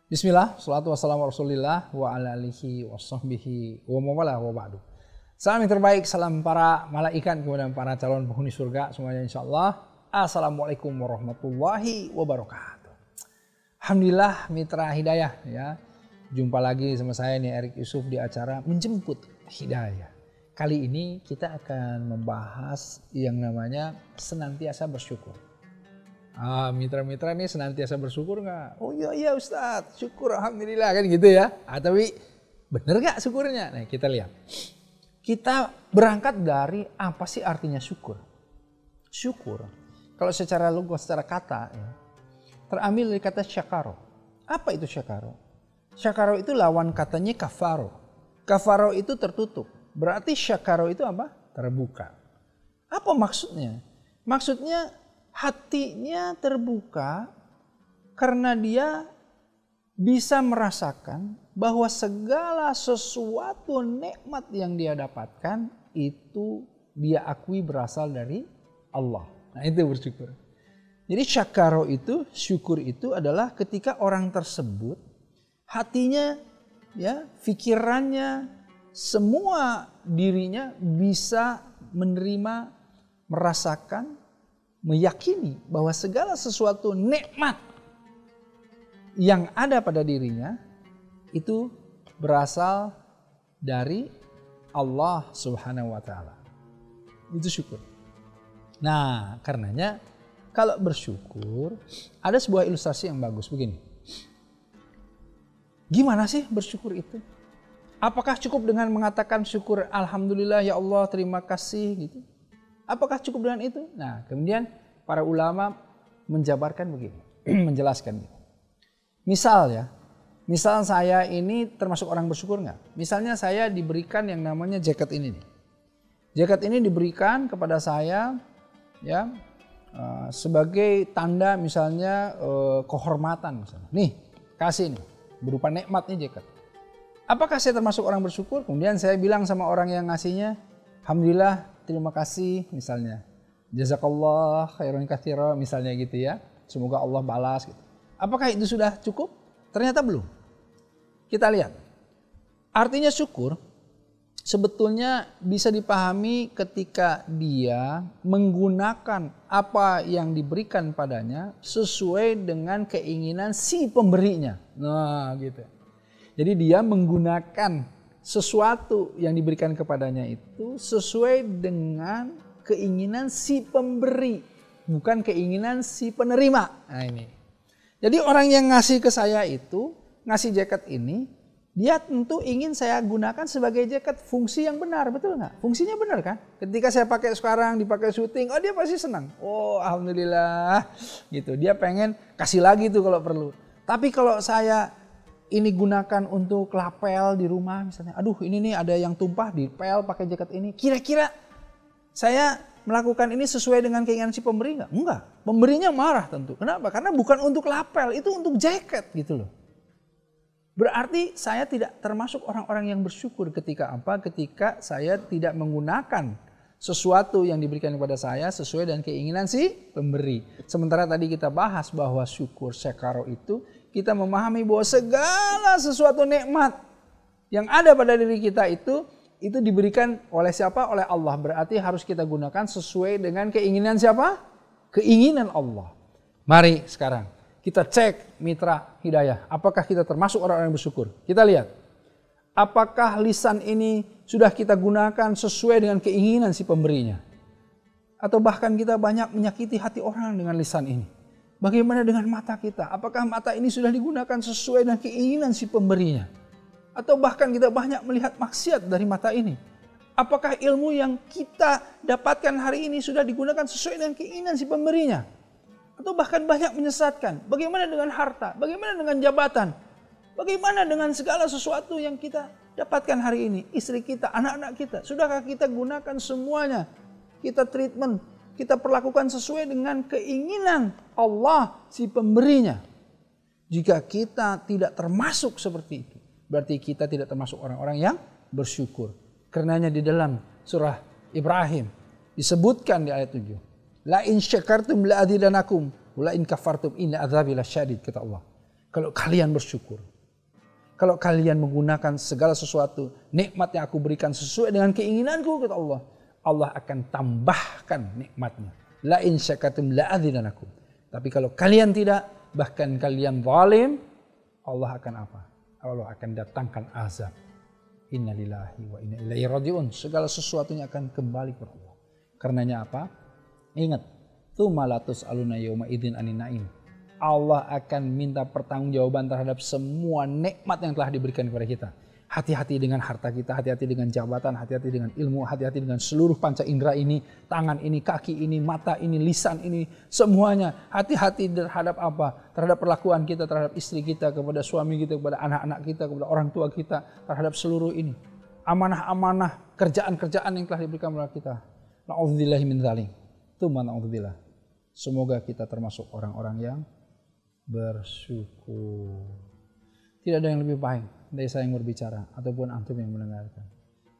Bismillah, salatu wassalamu rasulillah wa ala alihi wa sahbihi wa mawala wa ba'du. Salam yang terbaik, salam para malaikat kepada para calon penghuni surga semuanya insyaallah. Assalamualaikum warahmatullahi wabarakatuh. Alhamdulillah mitra hidayah ya. Jumpa lagi sama saya nih Erik Yusuf di acara Menjemput Hidayah. Kali ini kita akan membahas yang namanya senantiasa bersyukur. Mitra-mitra nih senantiasa bersyukur nggak? Oh iya Ustadz, syukur alhamdulillah kan gitu ya. Tapi bener nggak syukurnya? Nah kita lihat. Kita berangkat dari apa sih artinya syukur? Syukur, kalau secara logo, secara kata ya, terambil dari kata syakaro. Apa itu syakaro? Syakaro itu lawan katanya kafaro. Kafaro itu tertutup. Berarti syakaro itu apa? Terbuka. Apa maksudnya? Maksudnya hatinya terbuka karena dia bisa merasakan bahwa segala sesuatu nikmat yang dia dapatkan itu dia akui berasal dari Allah. Nah itu bersyukur. Jadi syakaro itu, syukur itu adalah ketika orang tersebut hatinya, ya, pikirannya, semua dirinya bisa menerima, merasakan, meyakini bahwa segala sesuatu nikmat yang ada pada dirinya itu berasal dari Allah Subhanahu wa taala. Itu syukur. Nah, karenanya kalau bersyukur ada sebuah ilustrasi yang bagus begini. Gimana sih bersyukur itu? Apakah cukup dengan mengatakan syukur alhamdulillah ya Allah terima kasih gitu? Apakah cukup dengan itu? Nah, kemudian para ulama menjabarkan begini, menjelaskan. Misal saya ini termasuk orang bersyukur nggak? Misalnya saya diberikan yang namanya jaket ini nih. Jaket ini diberikan kepada saya ya sebagai tanda misalnya kehormatan misalnya. Nih, kasih nih berupa nikmat nih jaket. Apakah saya termasuk orang bersyukur? Kemudian saya bilang sama orang yang ngasihnya, alhamdulillah terima kasih misalnya. Jazakallah khairan katsira misalnya gitu ya. Semoga Allah balas gitu. Apakah itu sudah cukup? Ternyata belum. Kita lihat. Artinya syukur sebetulnya bisa dipahami ketika dia menggunakan apa yang diberikan padanya sesuai dengan keinginan si pemberinya. Nah, gitu. Jadi dia menggunakan sesuatu yang diberikan kepadanya itu sesuai dengan keinginan si pemberi, bukan keinginan si penerima. Nah ini. Jadi orang yang ngasih ke saya itu, ngasih jaket ini, dia tentu ingin saya gunakan sebagai jaket fungsi yang benar, betul nggak? Fungsinya benar kan? Ketika saya pakai sekarang, dipakai syuting, oh dia pasti senang. Oh alhamdulillah, gitu. Dia pengen kasih lagi tuh kalau perlu. Tapi kalau saya ini gunakan untuk lapel di rumah misalnya. Aduh ini nih ada yang tumpah di pel pakai jaket ini. Kira-kira saya melakukan ini sesuai dengan keinginan si pemberi enggak? Enggak. Pemberinya marah tentu. Kenapa? Karena bukan untuk lapel, itu untuk jaket gitu loh. Berarti saya tidak termasuk orang-orang yang bersyukur ketika apa? Ketika saya tidak menggunakan sesuatu yang diberikan kepada saya sesuai dengan keinginan si pemberi. Sementara tadi kita bahas bahwa syukur syakaro itu kita memahami bahwa segala sesuatu nikmat yang ada pada diri kita itu diberikan oleh siapa? Oleh Allah. Berarti harus kita gunakan sesuai dengan keinginan siapa? Keinginan Allah. Mari sekarang kita cek mitra hidayah. Apakah kita termasuk orang-orang yang bersyukur? Kita lihat. Apakah lisan ini sudah kita gunakan sesuai dengan keinginan si pemberinya? Atau bahkan kita banyak menyakiti hati orang dengan lisan ini? Bagaimana dengan mata kita? Apakah mata ini sudah digunakan sesuai dengan keinginan si pemberinya? Atau bahkan kita banyak melihat maksiat dari mata ini? Apakah ilmu yang kita dapatkan hari ini sudah digunakan sesuai dengan keinginan si pemberinya? Atau bahkan banyak menyesatkan? Bagaimana dengan harta? Bagaimana dengan jabatan? Bagaimana dengan segala sesuatu yang kita dapatkan hari ini? Istri kita, anak-anak kita. Sudahkah kita gunakan semuanya? Kita treatment, kita perlakukan sesuai dengan keinginan Allah si pemberinya. Jika kita tidak termasuk seperti itu, berarti kita tidak termasuk orang-orang yang bersyukur. Karenanya di dalam surah Ibrahim disebutkan di ayat 7. La in syakartum la azidanakum wa la in kafartum inna adzabi lasyadid, kata Allah. Kalau kalian bersyukur. Kalau kalian menggunakan segala sesuatu, nikmat yang aku berikan sesuai dengan keinginanku, kata Allah. Allah akan tambahkan nikmatnya. La in syakartum la azidannakum. Tapi kalau kalian tidak, bahkan kalian zalim, Allah akan apa? Allah akan datangkan azab. Inna lillahi wa inna ilaihi raji'un. Segala sesuatunya akan kembali kepada Allah. Karenanya apa? Ingat, tsumma la tus'aluna yauma idzin anin na'im. Allah akan minta pertanggungjawaban terhadap semua nikmat yang telah diberikan kepada kita. Hati-hati dengan harta kita, hati-hati dengan jabatan, hati-hati dengan ilmu, hati-hati dengan seluruh panca indera ini, tangan ini, kaki ini, mata ini, lisan ini, semuanya. Hati-hati terhadap apa? Terhadap perlakuan kita, terhadap istri kita, kepada suami kita, kepada anak-anak kita, kepada orang tua kita, terhadap seluruh ini. Amanah-amanah, kerjaan-kerjaan yang telah diberikan kepada kita. Na'udzubillahi min dzalik. Tsumma na'udzubillah. Semoga kita termasuk orang-orang yang bersyukur. Tidak ada yang lebih baik dari saya yang berbicara ataupun antum yang mendengarkan.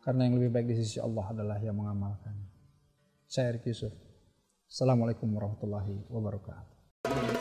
Karena yang lebih baik di sisi Allah adalah yang mengamalkan. Saya Erik Yusuf. Assalamualaikum warahmatullahi wabarakatuh.